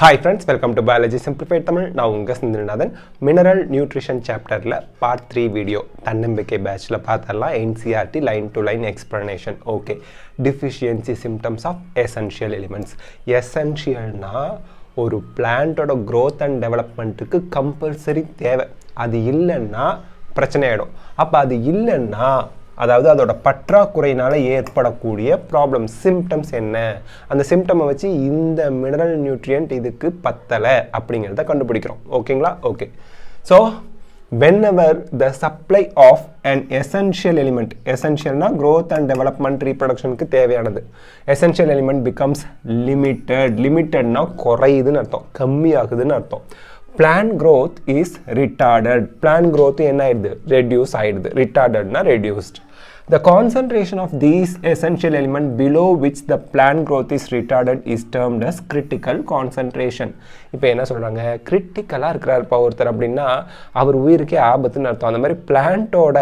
Hi friends, welcome to Biology Simplified Tamil. Now unga Sindhanadan Mineral Nutrition chapter la part 3 video தன்னம்பிக்கை batch la பார்த்தறலாம் NCERT line to line explanation. Okay. Deficiency symptoms of essential elements. Essential na ஒரு பிளான்ட்டோட growth and developmentக்கு compulsory தேவை. அது இல்லைன்னா பிரச்சனை ஆயிடும். அப்ப அது இல்லைன்னா அதாவது அதோட பற்றாக்குறையினால ஏற்படக்கூடிய ப்ராப்ளம் சிம்டம்ஸ் என்ன அந்த சிம்டமை வச்சு இந்த மினரல் நியூட்ரியன்ட் இதுக்கு பத்தலை அப்படிங்கிறத கண்டுபிடிக்கிறோம் ஓகேங்களா okay so whenever the supply of an essential element essentialனா growth and development reproductionக்கு தேவையானது essential element becomes limitedனா குறையுதுன்னு அர்த்தம் கம்மியாகுதுன்னு அர்த்தம் plant growth is retarded plant growth என்ன ஆயிடுது reduce ஆயிடுது retardedனா reduced the concentration of these essential element below which the plant growth is retarded is termed as critical concentration இப்போ என்ன சொல்றாங்க கிரிட்டிக்கலா இருக்கிறார் ஒருத்தர் அப்படின்னா அவர் உயிருக்கே ஆபத்துன்னு அர்த்தம் அந்த மாதிரி பிளான்ட்டோட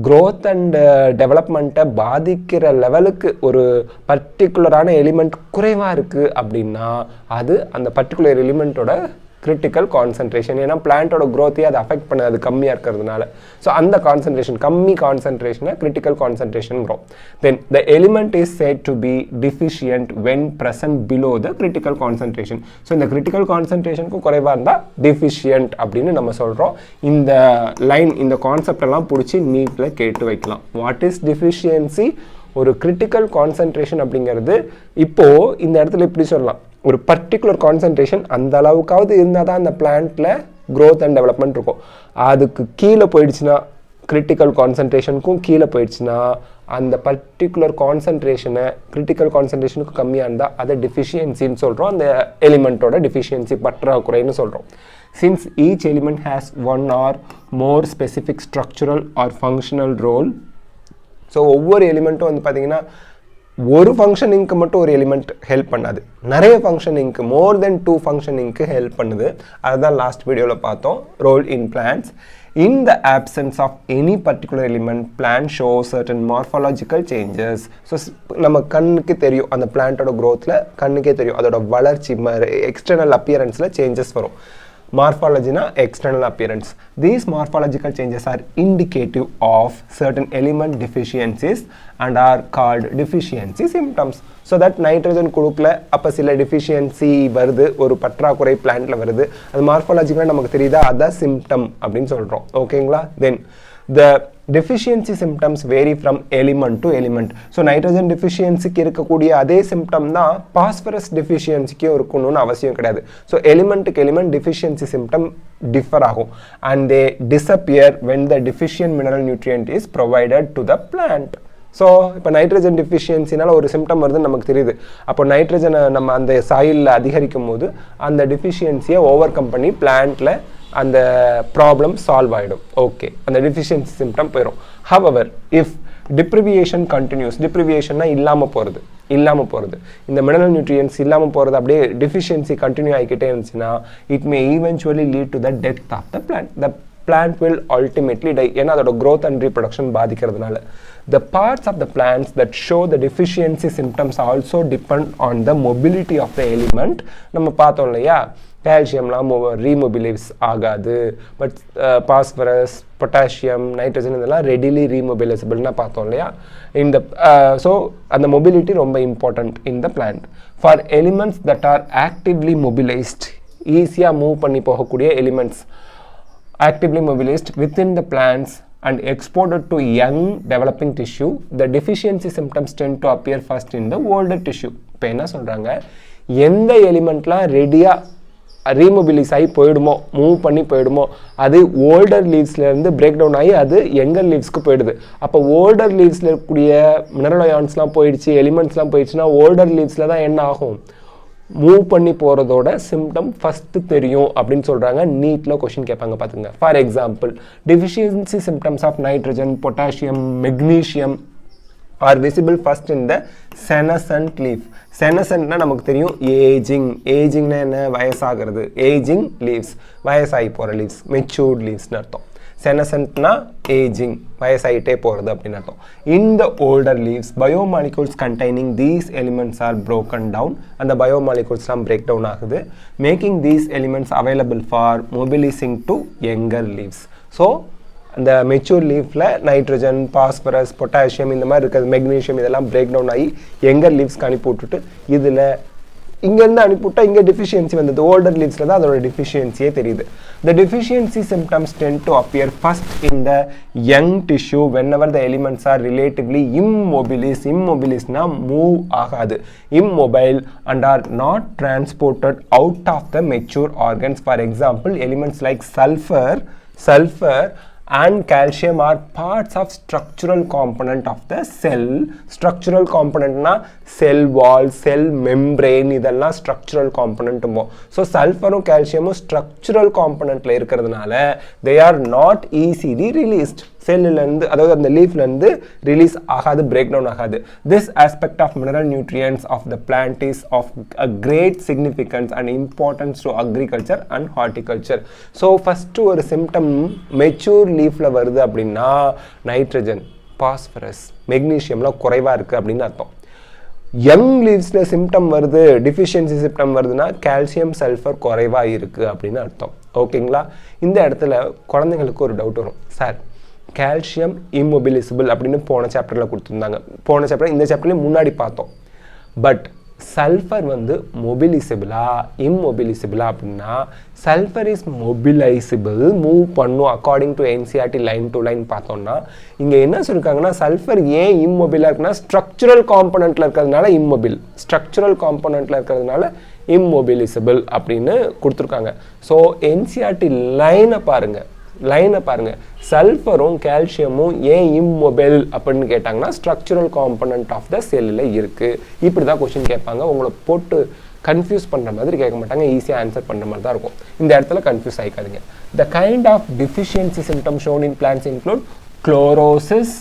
growth and development-ஐ பாதிக்கிற லெவலுக்கு ஒரு பர்టిక్యులரான எலிமெண்ட் குறைவா இருக்கு அப்படின்னா அது அந்த பர்టిక్యులர் எலிமெண்டோட critical concentration ஏன்னா பிளான்ட்டோட growth-ஐ அது அஃபெக்ட் பண்ணது அது கம்மியா இருக்கிறதுனால ஸோ அந்த கான்சன்ட்ரேஷன் கம்மி கான்சன்ட்ரேஷனை critical concentration growth then the element is said to be deficient when present below the critical concentration so இந்த critical concentration-க்கு குறைவா இருந்தா deficient அப்படின்னு நம்ம சொல்றோம் இந்த லைன் இந்த கான்செப்ட் எல்லாம் புடிச்சு நீட்ல கேட்டு வைக்கலாம் what is deficiency ஒரு critical concentration அப்படிங்கிறது இப்போ இந்த இடத்துல இப்படி சொல்லலாம் ஒரு பர்టిక్యులர் கான்சன்ட்ரேஷன் அந்த அளவுக்காவது இருந்தால் தான் அந்த பிளான்ட்ல growth and development இருக்கும் அதுக்கு கீழே போயிடுச்சுன்னா கிரிட்டிக்கல் கான்சன்ட்ரேஷனுக்கும் கீழே போயிடுச்சுன்னா அந்த பர்టిక్యులர் கான்சன்ட்ரேஷனை கிரிட்டிக்கல் கான்சன்ட்ரேஷனுக்கு கம்மியாக இருந்தால் அதை டெஃபிஷியன்சின்னு சொல்கிறோம் அந்த எலிமெண்ட்டோட டெஃபிஷியன்சி பற்றாக்குறைன்னு சொல்கிறோம் since each element has one or more specific structural or functional role so ஒவ்வொரு எலிமெண்ட்டும் வந்து பார்த்தீங்கன்னா ஒரு ஃபங்க்ஷனிங்க்கு மட்டும் ஒரு எலிமெண்ட் ஹெல்ப் பண்ணாது நிறைய ஃபங்க்ஷனிங்க்கு மோர் தென் 2 ஃபங்க்ஷனிங்க்கு ஹெல்ப் பண்ணுது அதுதான் லாஸ்ட் வீடியோவில் பார்த்தோம் role in plants in the absence of any particular element plant shows certain morphological changes so நம்ம கண்ணுக்கு தெரியும் அந்த பிளான்ட்டோட growthல கண்ணுக்கே தெரியும் அதோட வளர்ச்சி எக்ஸ்டர்னல் அப்பியரன்ஸ்ல சேஞ்சஸ் வரும் morphology na external appearance these morphological changes are indicative of certain element deficiencies and are called deficiency symptoms so that nitrogen குழுக்குல அப்ப சில deficiency வருது ஒரு பற்றாக்குறை plantல வருது அது morphologically நமக்கு தெரியுதா அத symptom அப்படினு சொல்றோம் ஓகேங்களா then the deficiency symptoms vary from element to element so nitrogen deficiency க்கு இருக்கக்கூடிய அதே symptom தான் phosphorus deficiency க்கு இருக்கணும்னு அவசியம் கிடையாது so element க்கு element deficiency symptom differ ஆகும் and they disappear when the deficient mineral nutrient is provided to the plant so இப்போ நைட்ரஜன் டிஃபிஷியன்சினால ஒரு சிம்டம் வருதுன்னு நமக்கு தெரியுது அப்போ நைட்ரஜனை நம்ம அந்த சாயிலில் அதிகரிக்கும் போது அந்த டிஃபிஷியன்சியை ஓவர் கம் பண்ணி பிளான்ட்டில் அந்த ப்ராப்ளம் சால்வ் ஆகிடும் ஓகே அந்த டிஃபிஷியன்சி சிம்டம் போயிடும் ஹவவர் இஃப் டிப்ரிவியேஷன் கண்டினியூஸ் டிப்ரிவியேஷன்னா இல்லாமல் போகிறது இந்த மினரல் நியூட்ரியன்ஸ் இல்லாமல் போகிறது அப்படியே டிஃபிஷியன்சி கண்டினியூ ஆகிக்கிட்டே இருந்துச்சுன்னா it may eventually lead to the death of the plant the plant will ultimately die ஏன்னா அதோட growth and reproduction பாதிக்கிறதுனால the parts of the plants that show the deficiency symptoms also depend on the mobility of the element நம்ம பார்த்தோம் இல்லையா கால்சியம்லாம் remobilise ஆகாது but phosphorus potassium nitrogen இதெல்லாம் readily ரீமொபிலைசபிள்னா பார்த்தோம் இல்லையா இந்த ஸோ அந்த மொபிலிட்டி ரொம்ப important in the plant for elements that are actively mobilised ஈஸியாக மூவ் பண்ணி போகக்கூடிய elements actively mobilized within the plants and exported to young developing tissue the deficiency symptoms tend to appear first in the older tissue இப்போ என்ன சொல்றாங்க எந்த எலிமெண்ட்லாம் ரெடியா ரீமொபிலைஸ் ஆகி போயிடுமோ மூவ் பண்ணி போயிடுமோ அது ஓல்டர் லீவ்ஸ்ல இருந்து பிரேக் டவுன் ஆகி அது யங்கர் லீவ்ஸ்க்கு போயிடுது அப்போ ஓல்டர் லீவ்ஸ்ல இருக்கக்கூடிய மினரல் அயான்ஸ்லாம் போயிடுச்சு எலிமெண்ட்ஸ்லாம் போயிடுச்சுன்னா ஓல்டர் லீவ்ஸ்ல தான் என்ன ஆகும் மூவ் பண்ணி போகிறதோட சிம்டம் ஃபஸ்ட்டு தெரியும் அப்படின்னு சொல்கிறாங்க நீட்டில் கொஷின் கேட்பாங்க பார்த்துங்க for example deficiency symptoms of nitrogen potassium magnesium are visible first in the senescent leaf செனசன்ட்னா நமக்கு தெரியும் ஏஜிங்னா என்ன வயசாகிறது ஏஜிங் லீவ்ஸ் வயசாகி போகிற லீவ்ஸ் மெச்சூர்ட் லீவ்ஸ்னு அர்த்தம் senescentனா aging, வயசாயிட்டே போகிறது அப்படின்னு அர்த்தம். In the older leaves, biomolecules containing these elements are broken down. அந்த biomolecules எல்லாம் break down ஆகுது, making these elements available for mobilizing to younger leaves. So அந்த மெச்சூர் லீஃபில் நைட்ரஜன், பாஸ்பரஸ், பொட்டாசியம் இந்த மாதிரி இருக்கிறது, மெக்னீஷியம் இதெல்லாம் பிரேக் டவுன் ஆகி younger லீவ்ஸ்க்கு அனுப்பி விட்டுட்டு இதில் இங்கேருந்து அனுப்பிவிட்டா இங்கே டிஃபிஷியன்சி வந்தது. ஓல்டர் லீவ்ஸில் தான் அதோட டிஃபிஷியன்சியே தெரியுது. The deficiency symptoms tend to appear first in the young tissue whenever the elements are relatively immobilis. Immobilisனா மூவ் ஆகாது, immobile and are not transported out of the mature organs. For example, elements like sulfur and calcium are parts of structural component of the cell. Structural component na cell wall, cell membrane இதெல்லாம் structural component. So sulfur and calcium structural component ல இருக்கிறதுனால they are not easily released. செல்லிலிருந்து அதாவது அந்த லீஃப்லேருந்து release ஆகாது, break down ஆகாது. This aspect of mineral nutrients of the plant is of a great significance and importance to agriculture and horticulture. So first ஒரு symptom mature லீஃபில் வருது அப்படின்னா நைட்ரஜன், பாஸ்பரஸ், மெக்னீஷியம்லாம் குறைவாக இருக்குது அப்படின்னு அர்த்தம். யங் லீவ்ஸில் சிம்டம் வருது, டிஃபிஷியன்சி சிம்டம் வருதுன்னா கால்சியம், சல்ஃபர் குறைவாக இருக்குது அப்படின்னு அர்த்தம். ஓகேங்களா? இந்த இடத்துல குழந்தைங்களுக்கு ஒரு டவுட் வரும், சார் கால்சியம் இம்மொபிலிசபிள் அப்படின்னு போன சாப்டரில் கொடுத்துருந்தாங்க, போன சாப்டர் இந்த சாப்டர்லேயும் முன்னாடி பார்த்தோம். பட் சல்ஃபர் வந்து மொபிலிசபிளா இம்மொபிலிசபிளா அப்படின்னா சல்ஃபர் இஸ் மொபிலைசபிள், மூவ் பண்ணும் according to NCERT line to line பார்த்தோம்னா இங்கே என்ன சொல்லியிருக்காங்கன்னா சல்ஃபர் ஏன் இம்மொபிளாக இருக்குன்னா ஸ்ட்ரக்சுரல் காம்பனண்ட்டில் இருக்கிறதுனால இம்மொபில், ஸ்ட்ரக்சுரல் காம்பனண்ட்டில் இருக்கிறதுனால இம்மொபிலிசபிள் அப்படின்னு கொடுத்துருக்காங்க. ஸோ என்சிஆர்டி லைனை பாருங்கள், சல்ஃபரும் கால்சியமும் ஏன் இம்மொபைல் அப்படின்னு கேட்டாங்கன்னா ஸ்ட்ரக்சுரல் காம்பனண்ட் ஆஃப் த செல்லில் இருக்குது. இப்படி தான் கொஸ்டின் கேட்பாங்க, உங்களை போட்டு கன்ஃபியூஸ் பண்ணுற மாதிரி கேட்க மாட்டாங்க, ஈஸியாக ஆன்சர் பண்ணுற மாதிரி தான் இருக்கும். இந்த இடத்துல கன்ஃபியூஸ் ஆகிக்காதீங்க. The kind of deficiency symptom shown in plants include chlorosis,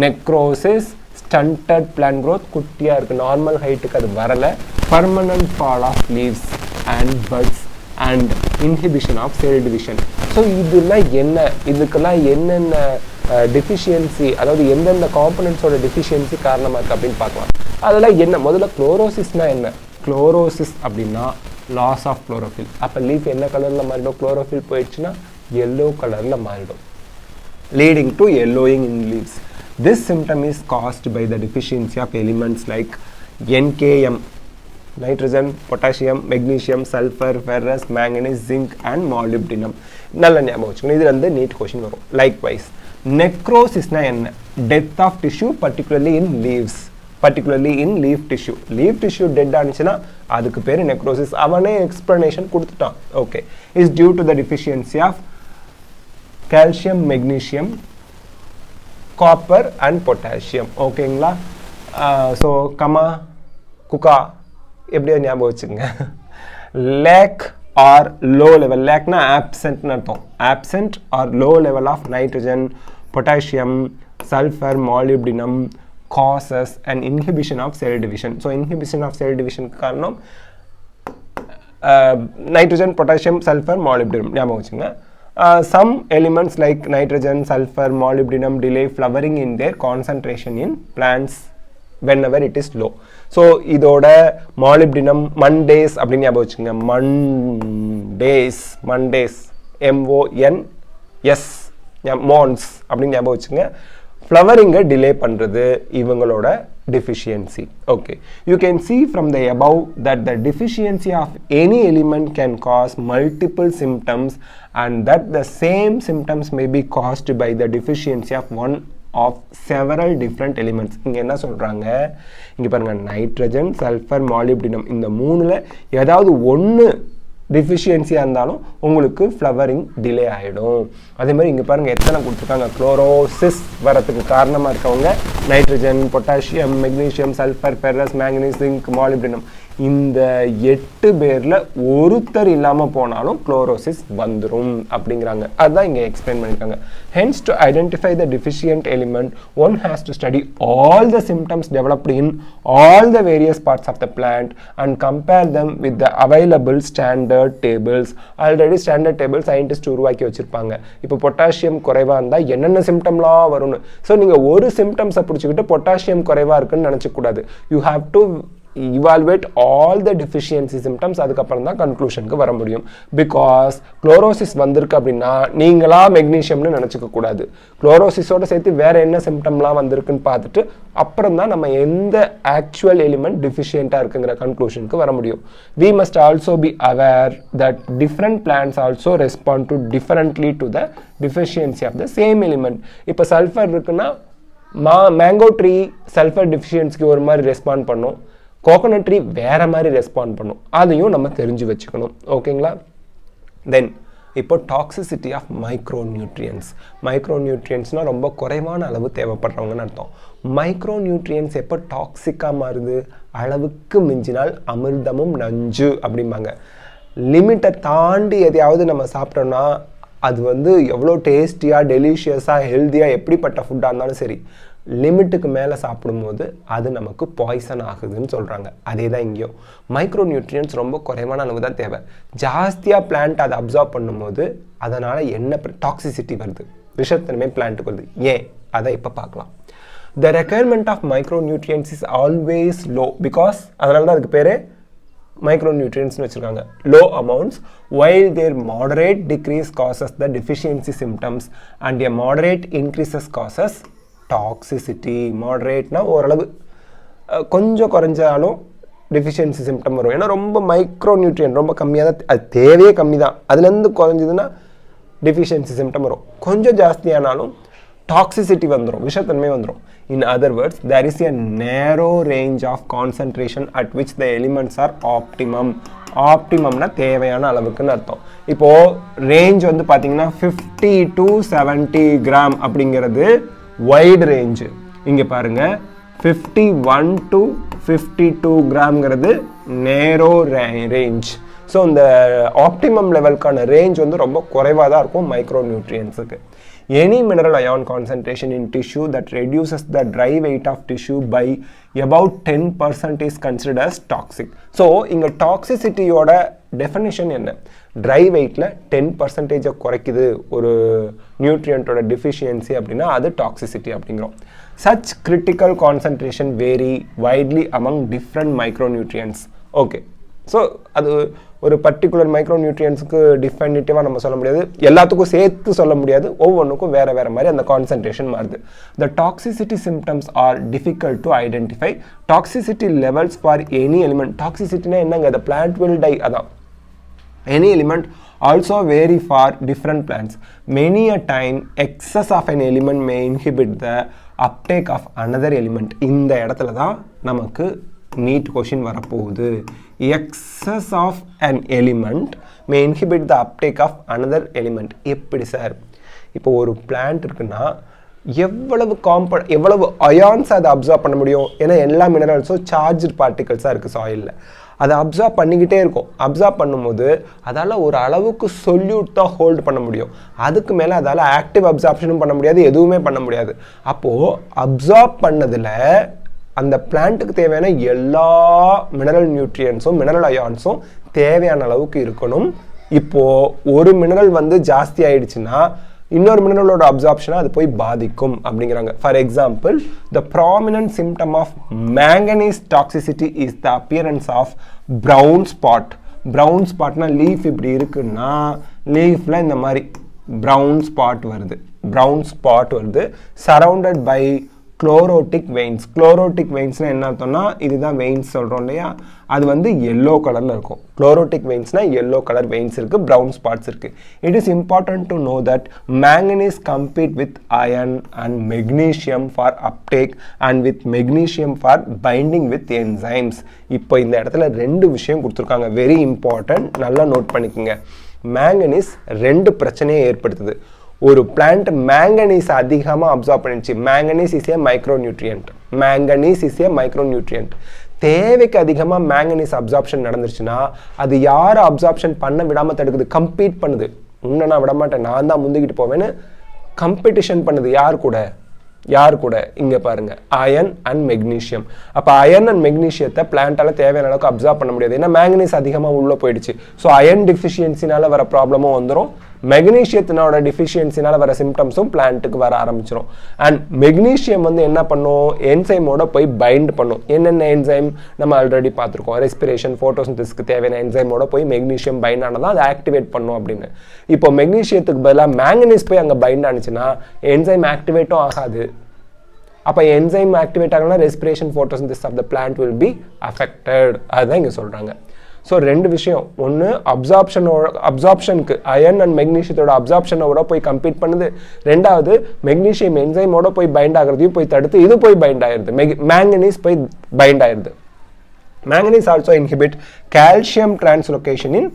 necrosis, stunted plant growth, குட்டியாக இருக்குது, நார்மல் ஹைட்டுக்கு அது வரலை, permanent fall of leaves and buds and inhibition of cell division. So இதெல்லாம் என்ன, இதுக்கெல்லாம் என்னென்ன டெஃபிஷியன்சி, அதாவது எந்தெந்த காம்பனன்ட்ஸோட டெஃபிஷியன்சி காரணமாக இருக்குது அப்படின்னு பார்க்கலாம். அதெல்லாம் என்ன, முதல்ல குளோரோசிஸ்னால் என்ன? குளோரோசிஸ் அப்படின்னா லாஸ் ஆஃப் குளோரோஃபில். அப்போ லீஃப் என்ன கலரில் மாறிடும்? குளோரோஃபில் போயிடுச்சுன்னா எல்லோ கலரில் மாறிடும், leading to yellowing in leaves. This symptom is caused by the deficiency of elements like NKM, nitrogen, potassium, magnesium, sulfur, ferrous, manganese, zinc and molybdenum. நல்ல ஞாபகம் வச்சுக்கணும், இது வந்து நீட் கொஸ்டின் வரும். லைக்வைஸ் நெக்ரோசிஸ்னா என்ன? Death of tissue particularly in leaves, particularly in leaf tissue. Leaf tissue dead ஆனிச்சுன்னா அதுக்கு பேர் நெக்ரோசிஸ். அவனே எக்ஸ்பிளனேஷன் கொடுத்துட்டான். Okay, is due to the deficiency of calcium, magnesium, copper and potassium. ஓகேங்களா? ஸோ கமா குக்கா எப்படியோ ஞாபகம் வச்சுக்கோங்க. லேக் ஆர் லோ லெவல், லேக்னா ஆப்சென்ட்னு அர்த்தம், absent or low level of nitrogen, potassium, sulphur, molybdenum causes an inhibition of cell division. So inhibition of cell division காரணம் nitrogen, potassium, sulfur, molybdenum ஞாபகம் வச்சுங்க. Some elements like nitrogen, sulfur, molybdenum delay flowering in their concentration in plants whenever it is low. So இதோட molybdenum mondays அப்படின்னு ஞாபகம் வச்சுங்க. mondays MONS mons அப்படின்னு ஞாபகம் வச்சுங்க. ஃப்ளவரிங்கை டிலே பண்ணுறது இவங்களோட deficiency. Okay, you can see from the above that the deficiency of any element can cause multiple symptoms and that the same symptoms may be caused by the deficiency of one of several different elements. இங்கே என்ன சொல்கிறாங்க, இங்கே பாருங்கள், nitrogen, sulphur, molybdenum இந்த மூணில் ஏதாவது ஒன்று டிஃபிஷியன்சியாக இருந்தாலும் உங்களுக்கு ஃப்ளவரிங் டிலே ஆகிடும். அதே மாதிரி இங்கே பாருங்கள் எத்தனை கொடுத்துருக்காங்க. குளோரோசிஸ் வரத்துக்கு காரணமாக இருக்கவங்க nitrogen, potassium, magnesium, sulphur, ferrous, manganese, zinc, molybdenum. இந்த 8 பேரில் ஒருத்தர் இல்லாமல் போனாலும் குளோரோசிஸ் வந்துடும் அப்படிங்கிறாங்க. அதுதான் இங்கே எக்ஸ்பிளைன் பண்ணியிருக்காங்க. Hence, to identify the deficient element, one has to study all the symptoms developed in all the various parts of the plant and compare them with the available standard tables. Already standard tables scientists உருவாக்கி வச்சிருப்பாங்க. இப்போ potassium குறைவாக இருந்தால் என்னென்ன சிம்டம்லாம் வரும்னு. So நீங்கள் ஒரு சிம்டம்ஸை பிடிச்சிக்கிட்டு பொட்டாசியம் குறைவாக இருக்குன்னு நினச்சக்கூடாது. You have to evaluate all the deficiency symptoms, அதுக்கப்புறம் தான் கன்க்ளூஷனுக்கு வர முடியும். பிகாஸ் குளோரோசிஸ் வந்திருக்கு அப்படின்னா நீங்களா மெக்னீஷியம்னு நினச்சிக்க கூடாது. குளோரோசிஸோட சேர்த்து வேற என்ன சிம்டம்லாம் வந்திருக்குன்னு பார்த்துட்டு அப்புறம் தான் நம்ம எந்த ஆக்சுவல் எலிமெண்ட் டிஃபிஷியண்ட்டாக இருக்குங்கிற கன்க்ளூஷனுக்கு வர முடியும். We must also be aware that different plants also respond to differently to the deficiency of the same element. இப்போ சல்ஃபர் இருக்குன்னா மேங்கோ ட்ரீ சல்ஃபர் டிஃபிஷியன்சிக்கு ஒரு மாதிரி ரெஸ்பாண்ட் பண்ணும், கோகோனட் ட்ரீ வேறு மாதிரி ரெஸ்பாண்ட் பண்ணும். அதையும் நம்ம தெரிஞ்சு வச்சுக்கணும். ஓகேங்களா? தென் இப்போ டாக்ஸிசிட்டி ஆஃப் மைக்ரோநியூட்ரியன்ஸ். மைக்ரோநியூட்ரியன்ஸ்னால் ரொம்ப குறைவான அளவு தேவைப்படுறவங்கன்னு அர்த்தம். மைக்ரோநியூட்ரியன்ஸ் எப்போ டாக்ஸிக்காக மாறுது? அளவுக்கு மிஞ்சினால் அமிர்தமும் நஞ்சு அப்படிம்பாங்க. லிமிட்டை தாண்டி எதையாவது நம்ம சாப்பிட்டோம்னா அது வந்து எவ்வளோ டேஸ்டியாக டெலிஷியஸாக ஹெல்த்தியாக எப்படிப்பட்ட ஃபுட்டாக இருந்தாலும் சரி, லிமிட்டுக்கு மேலே சாப்பிடும்போது அது நமக்கு பாய்சன் ஆகுதுன்னு சொல்கிறாங்க. அதே தான் இங்கேயும் மைக்ரோநியூட்ரியன்ஸ் ரொம்ப குறைவான அளவு தான் தேவை. ஜாஸ்தியாக பிளான்ட் அதை அப்சார்ப் பண்ணும்போது அதனால் என்ன டாக்ஸிசிட்டி வருது, விஷத்தன்மை பிளான்ட்டுக்கு வருது. ஏன் அதை இப்போ பார்க்கலாம். The requirement of micronutrients is always low because அதனால தான் அதுக்கு பேர் மைக்ரோநியூட்ரியன்ஸ்னு வச்சுருக்காங்க. Low amounts while their moderate decrease causes the deficiency symptoms and a moderate increases causes toxicity. மாடரேட்னா ஓரளவு கொஞ்சம் குறைஞ்சாலும் டெஃபிஷியன்சி சிம்டம் வரும். ஏன்னா ரொம்ப மைக்ரோநியூட்ரியன் ரொம்ப கம்மியாக தான், அது தேவையே கம்மி தான், அதுலேருந்து குறைஞ்சதுன்னா டெஃபிஷியன்சி சிம்டம் வரும். கொஞ்சம் ஜாஸ்தியானாலும் டாக்ஸிசிட்டி வந்துடும், விஷத்தன்மை வந்துடும். In other words, there is a narrow range of concentration at which the elements are optimum. ஆப்டிமம்னா தேவையான அளவுக்குன்னு அர்த்தம். இப்போது ரேஞ்ச் வந்து பார்த்தீங்கன்னா 50 to 70 கிராம் அப்படிங்கிறது வைடு ரேஞ்சு. இங்கே பாருங்கள் 51 to 52 கிராம்ங்கிறது நேரோ ரேஞ்ச். ஸோ இந்த ஆப்டிமம் லெவலுக்கான ரேஞ்ச் வந்து ரொம்ப குறைவாக தான் இருக்கும் மைக்ரோநியூட்ரியன்ஸுக்கு. Any mineral ion concentration in tissue that reduces the dry weight of tissue by about 10% is considered as toxic. So, இங்க டாக்ஸிசிட்டியோட டெஃபினிஷன் என்ன? ட்ரை வெயிட்டில் 10% குறைக்குது ஒரு நியூட்ரியன்ட்டோட டெஃபிஷியன்சி அப்படின்னா அது டாக்ஸிசிட்டி அப்படிங்கிறோம். Such critical concentration vary widely among different micronutrients. Okay. So அது ஒரு பர்டிகுலர் மைக்ரோநியூட்ரியன்ஸுக்கு டிஃபைனிட்டிவாக நம்ம சொல்ல முடியாது, எல்லாத்துக்கும் சேர்த்து சொல்ல முடியாது, ஒவ்வொன்றுக்கும் வேறு வேறு மாதிரி அந்த கான்சன்ட்ரேஷன் மாறுது. The toxicity symptoms are difficult to identify. Toxicity levels for any element. டாக்ஸிசிட்டினா என்னங்க? த பிளான்ட் வில் டை, அதான். Any element also vary for different plants. Many a time excess of an element may inhibit the uptake of another element. இந்த இடத்துல தான் நமக்கு NEET question வரப்போகுது. Excess of an element may inhibit the uptake of another element. எப்படி sir? இப்போ ஒரு plant இருக்குன்னா எவ்வளவு அயான்ஸ் அதை அப்சார்ப் பண்ண முடியும்? ஏன்னா எல்லா மினரல்ஸும் சார்ஜ் பார்ட்டிகல்ஸாக இருக்குது சாயிலில். அதை அப்சார்ப் பண்ணிக்கிட்டே இருக்கும். அப்சார்ப் பண்ணும்போது அதால் ஒரு அளவுக்கு சொல்யூட் தான் ஹோல்டு பண்ண முடியும். அதுக்கு மேலே அதால் ஆக்டிவ் அப்சார்ப்ஷனும் பண்ண முடியாது, எதுவுமே பண்ண முடியாது. அப்போது அப்சார்ப் பண்ணதில் அந்த பிளான்ட்டுக்கு தேவையான எல்லா மினரல் நியூட்ரியன்ஸும் மினரல் அயான்ஸும் தேவையான அளவுக்கு இருக்கணும். இப்போது ஒரு மினரல் வந்து ஜாஸ்தி ஆயிடுச்சுன்னா இன்னொரு மினரலோட அப்சார்ப்ஷனை அது போய் பாதிக்கும் அப்படிங்கிறாங்க. For example, the prominent symptom of manganese toxicity is the appearance of brown spot. Brown ஸ்பாட்னா லீஃப் இப்படி இருக்குன்னா லீஃபில் இந்த மாதிரி ப்ரௌன் ஸ்பாட் வருது. Surrounded by chlorotic veins. Chlorotic வெயின்ஸ்னால் என்ன அர்த்தம்னா இதுதான் வெயின்ஸ் சொல்கிறோம் இல்லையா, அது வந்து எல்லோ கலரில் இருக்கும். குளோரோட்டிக் வெயின்ஸ்னால் எல்லோ கலர் வெயின்ஸ் இருக்குது, ப்ரௌன் ஸ்பாட்ஸ் இருக்குது. It is important to know that manganese compete with iron and magnesium for uptake and with magnesium for binding with enzymes. இப்போ இந்த இடத்துல ரெண்டு விஷயம் கொடுத்துருக்காங்க, வெரி இம்பார்ட்டன்ட், நல்லா நோட் பண்ணிக்கோங்க. மேங்கனீஸ் ரெண்டு பிரச்சனையை ஏற்படுத்துது. ஒரு பிளான்ட் மேங்கனீஸ் அதிகமாக அப்சார்ப் பண்ணிடுச்சு. Manganese is a micronutrient. தேவைக்கு அதிகமாக மேங்கனீஸ் அப்சார்ப்ஷன் நடந்துருச்சுன்னா அது யாரை அப்சார்ப்ஷன் பண்ண விடாமல் தடுக்குது? கம்பீட் பண்ணுது. இன்னும் நான் விட மாட்டேன், நான் தான் முந்திக்கிட்டு போவேன்னு கம்பெடிஷன் பண்ணுது. யார் கூட இங்கே பாருங்க, அயன் அண்ட் மெக்னீஷியம். அப்போ அயன் அண்ட் மெக்னீஷியத்தை பிளான்ட்டால தேவையான அளவுக்கு அப்சார்ப் பண்ண முடியாது, ஏன்னா மேங்கனீஸ் அதிகமாக உள்ளே போயிடுச்சு. ஸோ அயன் டிஃபிஷியன்சினால வர ப்ராப்ளமும் வந்துடும், மெக்னீஷியத்தினோட டிஃபிஷியன்சினால வர சிம்டம்ஸும் பிளான்ட்டுக்கு வர ஆரம்பிச்சிடும். அண்ட் மெக்னீஷியம் வந்து என்ன பண்ணும்? என்சைமோட போய் பைண்ட் பண்ணும். என்னென்ன என்சைம் நம்ம ஆல்ரெடி பார்த்துருக்கோம், ரெஸ்பிரேஷன், ஃபோட்டோசிந்தசிஸ்க்கு தேவையான என்சைமோட போய் மெக்னீஷியம் பைண்ட் ஆனதான் அதை ஆக்டிவேட் பண்ணும் அப்படின்னு. இப்போ மெக்னீஷியத்துக்கு பதிலாக மேங்கனீஸ் போய் அங்கே பைண்ட் ஆனிச்சுன்னா என்சைம் ஆக்டிவேட்டும் ஆகாது. அப்போ என்சைம் ஆக்டிவேட் ஆகணும்னா respiration, photosynthesis of the plant will be affected. அதுதான் இங்கே சொல்கிறாங்க. ஸோ ரெண்டு விஷயம், ஒன்று அப்சார்ப்ஷனுக்கு அயன் அண்ட் மெக்னீஷியத்தோட அப்சார்ப்ஷனோட போய் கம்பீட் பண்ணுது, ரெண்டாவது மெக்னீஷியம் என்சைமோட போய் பைண்ட் ஆகிறதையும் போய் தடுத்து இது போய் பைண்ட் ஆயிடுது, மேங்கனீஸ் போய் பைண்ட் ஆயிடுது. Manganese also inhibit calcium translocation in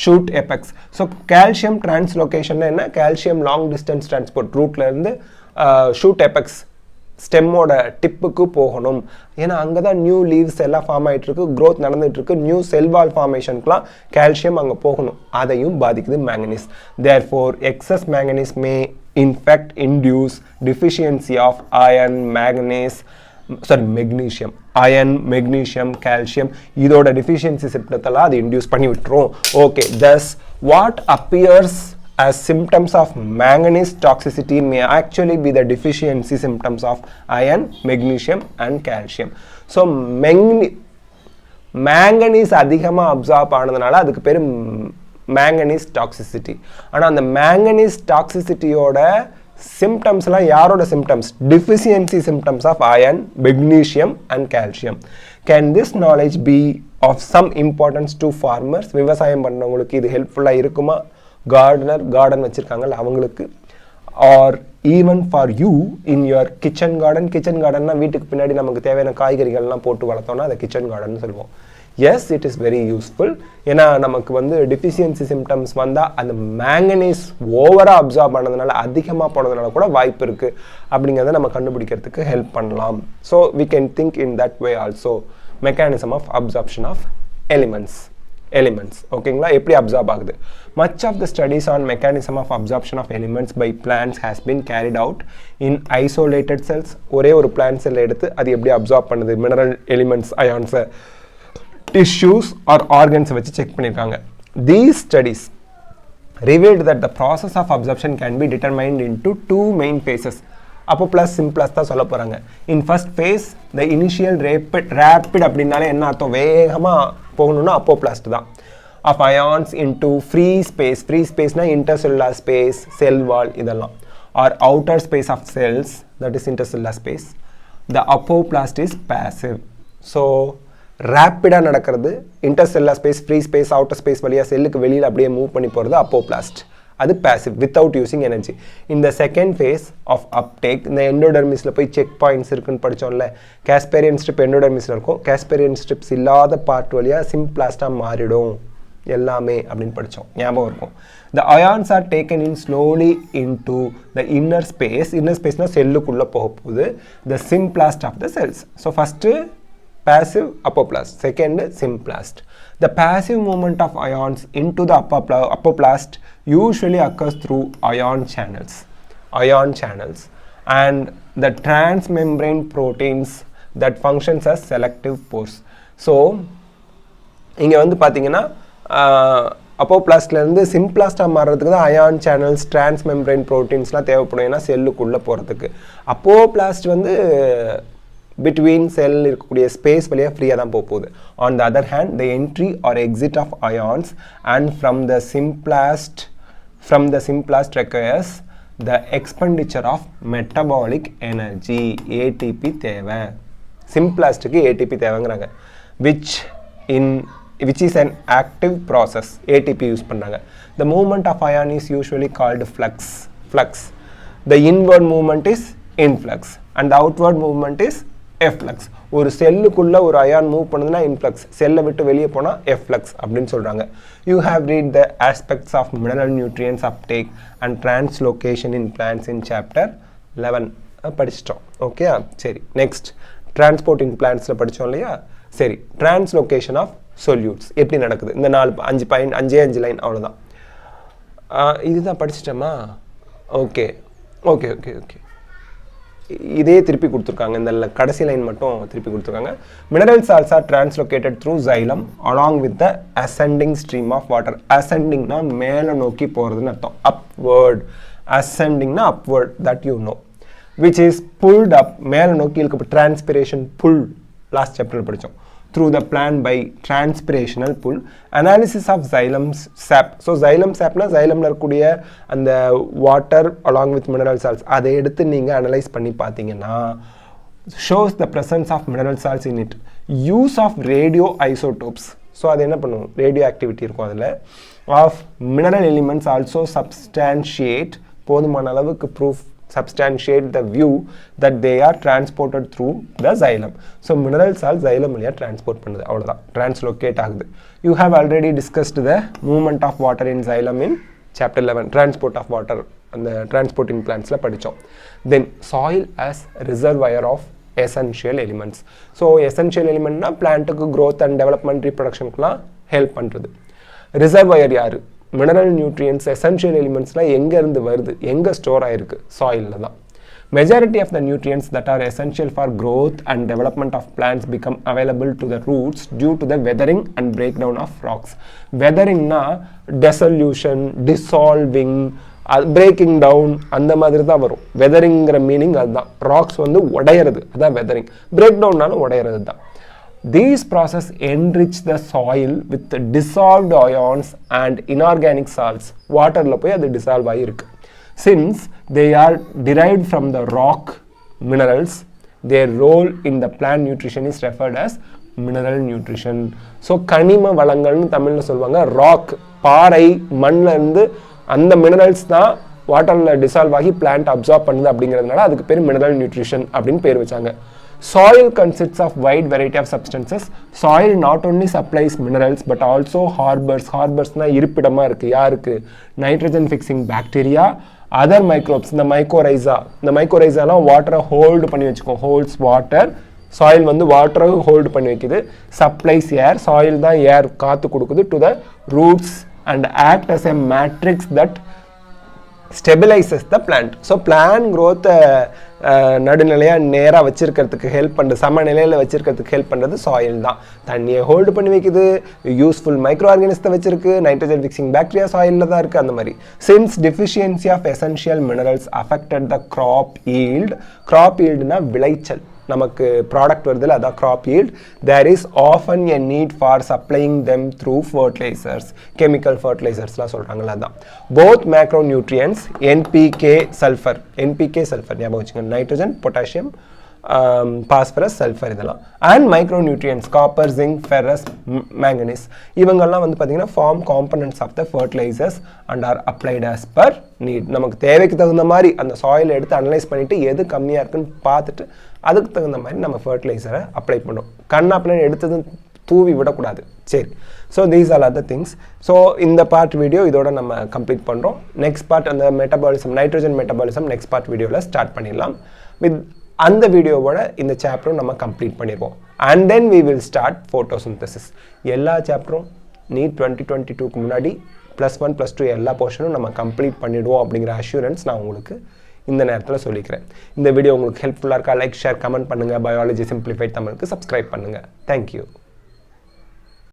shoot apex. So calcium translocation என்ன? கால்சியம் லாங் டிஸ்டன்ஸ் டிரான்ஸ்போர்ட் ரூட்ல இருந்து ஷூட் எபெக்ஸ் ஸ்டெம்மோட டிப்புக்கு போகணும். ஏன்னா அங்கே தான் நியூ லீவ்ஸ் எல்லாம் ஃபார்ம் ஆகிட்டு இருக்கு, க்ரோத் நடந்துட்டு இருக்கு, நியூ செல்வால் ஃபார்மேஷனுக்குலாம் கால்சியம் அங்கே போகணும், அதையும் பாதிக்குது manganese. Therefore excess manganese may in fact induce deficiency of iron, magnesium, iron, magnesium, calcium இதோட டிஃபிஷியன்சி சிம்டத்தெல்லாம் அது இன்டியூஸ் பண்ணி விட்டுரும். Okay, thus what appears as symptoms of manganese toxicity may actually be the deficiency symptoms of iron, magnesium and calcium. So manganese அதிகமா absorb ஆனதுனால அதுக்கு பேரு manganese toxicity. ஆனா அந்த manganese toxicityயோட symptoms எல்லாம் யாரோட symptoms? Deficiency symptoms of iron, magnesium and calcium. Can this knowledge be of some importance to farmers? விவசாயம் பண்றவங்களுக்கு இது ஹெல்ப்ஃபுல்லா இருக்குமா? கார்டன் வச்சிருக்காங்கல்ல அவங்களுக்கு, or even for you in your kitchen கார்டன்னா வீட்டுக்கு பின்னாடி நமக்கு தேவையான காய்கறிகள்லாம் போட்டு வளர்த்தோம்னா அதை கிச்சன் கார்டன் சொல்லுவோம். Yes, it is very useful. ஏன்னா நமக்கு வந்து டிஃபிஷியன்சி சிம்டம்ஸ் வந்தால் அந்த மேங்கனீஸ் ஓவராக அப்சார்ப் ஆனதுனால அதிகமாக போனதுனால கூட வாய்ப்பு இருக்குது அப்படிங்கிறத நம்ம கண்டுபிடிக்கிறதுக்கு ஹெல்ப் பண்ணலாம். So we can think in that way also. Mechanism of absorption of elements ஓகேங்களா, எப்படி அப்சார்ப் ஆகுது. much of the studies on mechanism of absorption of elements by plants has been carried out in isolated cells. ஒரே ஒரு plant cell எடுத்து அது எப்படி absorb பண்ணுது mineral elements, ions, tissues or organs வச்சு செக் பண்ணியிருக்காங்க. these studies revealed that the process of absorption can be determined into two main phases. Apoplast symplast தான் சொல்ல போகிறாங்க. In first phase the initial rapid அப்படின்னாலே என்ன அர்த்தம்? வேகமாக போகணும்னா அப்போப்ளாஸ்ட் தான். ஆஃப் அயான்ஸ் இன்டூ ஃப்ரீ ஸ்பேஸ்னா இன்டர்செல்லுலார் ஸ்பேஸ், செல் வால் இதெல்லாம், or outer space of cells, that is intercellular space. The apoplast is passive. So ரேப்பிடாக நடக்கிறது intercellular space, free space, outer space வழியாக செல்லுக்கு வெளியில் அப்படியே மூவ் பண்ணி போகிறது அப்போப்ளாஸ்ட். அது பேசிவ், வித்தவுட் யூசிங் எனர்ஜி. இந்த செகண்ட் ஃபேஸ் ஆஃப் அப்டேக், இந்த எண்டோடர்மிஸில் போய் செக் பாயிண்ட்ஸ் இருக்குன்னு படித்தோம்ல, காஸ்பேரியன் ஸ்ட்ரிப் எண்டோடர்மிஸில் இருக்கும், காஸ்பேரியன் ஸ்ட்ரிப்ஸ் இல்லாத பார்ட் வழியாக சிம்பிளாஸ்டாக மாறிடும் எல்லாமே அப்படின்னு படித்தோம், ஞாபகம் இருக்கும். The ions are taken in slowly into the inner ஸ்பேஸ்னால் செல்லுக்குள்ளே போக போகுது, the symplast of the cells. So first passive apoplast, second symplast. The passive movement of ions into the apoplast usually occurs through ion channels, and the transmembrane proteins that functions as selective pores. So இங்கே வந்து பார்த்தீங்கன்னா அப்போப்ளாஸ்ட்லேருந்து சிம்பிளாஸ்டாக மாறுறதுக்கு தான் ion channels, டிரான்ஸ்மெம்ப்ரைன் ப்ரோட்டீன்ஸ்லாம் தேவைப்படும், ஏன்னா செல்லுக்குள்ளே போகிறதுக்கு. அப்போப்ளாஸ்ட் வந்து between செல் இருக்கக்கூடிய ஸ்பேஸ் வழியாக ஃப்ரீயாக தான் போகுது. On the other hand the entry or exit of ions and from the symplast requires the expenditure of metabolic energy. ATP தேவை, சிம்பிளாஸ்ட்டுக்கு ஏடிபி தேவைங்கிறாங்க. Which is an active process. ATP use பண்ணுறாங்க. The movement of ion is usually called flux. The inward movement is influx and the outward movement is efflux. ஒரு செல்லுக்குள்ள ஒரு ion move பண்ணுதுன்னா influx, செல்லை விட்டு வெளியே போனால் எஃப்ளக்ஸ் அப்படின்னு சொல்கிறாங்க. You have read the aspects of mineral nutrients uptake and translocation in plants in chapter 11 படிச்சிட்டோம். ஓகே, சரி. நெக்ஸ்ட் டிரான்ஸ்போர்ட் இன் பிளான்ட்ஸில் படித்தோம் இல்லையா, சரி, டிரான்ஸ்லோகேஷன் ஆஃப் சொல்யூட்ஸ் எப்படி நடக்குது? இந்த 5 லைன் அவ்வளோதான். இதுதான் படிச்சிட்டோமா? ஓகே ஓகே ஓகே ஓகே இதே திருப்பி கொடுத்துருக்காங்க. இந்த கடைசி லைன் மட்டும் திருப்பி கொடுத்துருக்காங்க. Mineral salts are translocated through xylem along with the ascending stream of water. ascendingனா மேலே நோக்கி போகிறதுன்னு அர்த்தம். upward. ascendingனா upward, that you know, which is pulled up, மேலே நோக்கி இழுக்க. transpiration pull லாஸ்ட் சாப்டர் படித்தோம். through the plant by transpirational pull. analysis of xylem's sap. so xylem sapனா xylemல இருக்கக்கூடிய அந்த water along with mineral salts அதை எடுத்து நீங்கள் அனலைஸ் பண்ணி பார்த்தீங்கன்னா shows the presence of mineral salts in it. use of radio isotopes. So அது என்ன பண்ணும்? ரேடியோ ஆக்டிவிட்டி இருக்கும் அதில். of mineral elements also substantiate, போதுமான அளவுக்கு proof, substantiate the view that they are transported through the xylem. So mineral salts xylem வழியா transport பண்ணுது, அவ்வளவுதான். translocate ஆகுது. You have already discussed the movement of water in xylem in chapter 11, transport of water, and the transporting plants la படிச்சோம். Then soil as reservoir of essential elements. So essential element na plant க்கு growth and development, reproduction க்குலாம் help பண்றது. reservoir யாரு? Mineral nutrients essential எலிமெண்ட்ஸ்லாம் எங்கேருந்து வருது, எங்கே store ஆகிருக்கு? சாயிலில் தான். Majority of the nutrients that are essential for growth and development of plants become available to the roots due to the weathering and break down of rocks. வெதரிங்னா dissolution, dissolving, breaking down அந்த மாதிரி தான் வரும். வெதரிங்கிற meaning அதுதான். Rocks வந்து உடையிறது, அதான் weathering. Break டவுன்னாலும் உடையிறது தான். These processes enrich the soil with dissolved ions and inorganic salts. Waterல போய் அது dissolve ஆகிருக்கு. Since they are derived from the rock minerals, their role in the plant nutrition is referred as mineral nutrition. So கனிம வளங்கள்னு தமிழ்ல சொல்லுவாங்க. Rock, பாறை, மண்ணில் இருந்து அந்த மினரல்ஸ் தான் வாட்டரில் டிசால்வ் ஆகி பிளான்ட் அப்சார்ப் பண்ணுது. அப்படிங்கிறதுனால அதுக்கு பேர் மினரல் நியூட்ரிஷன் அப்படின்னு பேர் வச்சாங்க. Soil consists of wide variety of substances. Soil not only supplies minerals but also harbors. Harborsனா இருப்பிடமா இருக்கு. யாருக்கு? Nitrogen fixing bacteria, other microbes, இந்த mycorrhiza. இந்த mycorrhizaலாம் வாட்டரை ஹோல்டு பண்ணி வச்சுக்கோம். holds water. soil வந்து வாட்டரை ஹோல்டு பண்ணி வைக்குது. supplies air. soil தான் ஏர் காத்து கொடுக்குது to the roots and act as a matrix that stabilizes the plant. So plant growth நடுநிலையாக நேராக வச்சிருக்கிறதுக்கு ஹெல்ப் பண்ணுறது, சமநிலையில் வச்சிருக்கிறதுக்கு ஹெல்ப் பண்ணுறது சாயில் தான். தண்ணியை ஹோல்டு பண்ணி வைக்குது, யூஸ்ஃபுல் மைக்ரோ ஆர்கானிசத்தை வச்சிருக்கு, நைட்ரஜன் ஃபிக்ஸிங் பாக்டீரியா சாயிலில் தான் இருக்குது. அந்த மாதிரி since deficiency of essential minerals affected the crop yield. Crop ஈல்டுனா விளைச்சல், நமக்கு ப்ராடக்ட் வருதுல, அதான் crop yield. There is often a need for supplying them through fertilizers, chemical fertilizersலாம் சொல்கிறாங்களா அதான். Both macronutrients, NPK, sulfur, ஞாபகம் வச்சுங்க, நைட்ரஜன், பொட்டாசியம், பாஸ்பரஸ், சல்ஃபர் இதெல்லாம், and micronutrients, copper, zinc, ferrous, manganese, இவங்கெல்லாம் வந்து பார்த்தீங்கன்னா form components of the fertilisers and are applied as per need. நமக்கு தேவைக்கு தகுந்த மாதிரி அந்த சாயிலை எடுத்து அனலைஸ் பண்ணிவிட்டு எது கம்மியாக இருக்குன்னு பார்த்துட்டு அதுக்கு தகுந்த மாதிரி நம்ம ஃபர்டிலைசரை அப்ளை பண்ணுறோம். அப்ளை எடுத்தது தூவி விடக்கூடாது. சரி, so these are other things. So இந்த பார்ட் வீடியோ இதோட நம்ம கம்ப்ளீட் பண்ணுறோம். நெக்ஸ்ட் பார்ட் அந்த metabolism, nitrogen metabolism next part வீடியோவில் ஸ்டார்ட் பண்ணிடலாம். வித் அந்த வீடியோவோட இந்த சாப்டரும் நம்ம கம்ப்ளீட் பண்ணிடுவோம். And then we will start photosynthesis. எல்லா சாப்டரும் நீட் 2022க்கு முன்னாடி +1 +2 எல்லா போர்ஷனும் நம்ம கம்ப்ளீட் பண்ணிடுவோம் அப்படிங்கிற அஷூரன்ஸ் நான் உங்களுக்கு இந்த நேரத்தில் சொல்லிக்கிறேன். இந்த வீடியோ உங்களுக்கு ஹெல்ப்ஃபுல்லாக இருக்கா? லைக், ஷேர், கமெண்ட் பண்ணுங்கள். பயாலஜி சிம்பிளிஃபைட் தமிழுக்கு சப்ஸ்கிரைப் பண்ணுங்கள். தேங்க்யூ.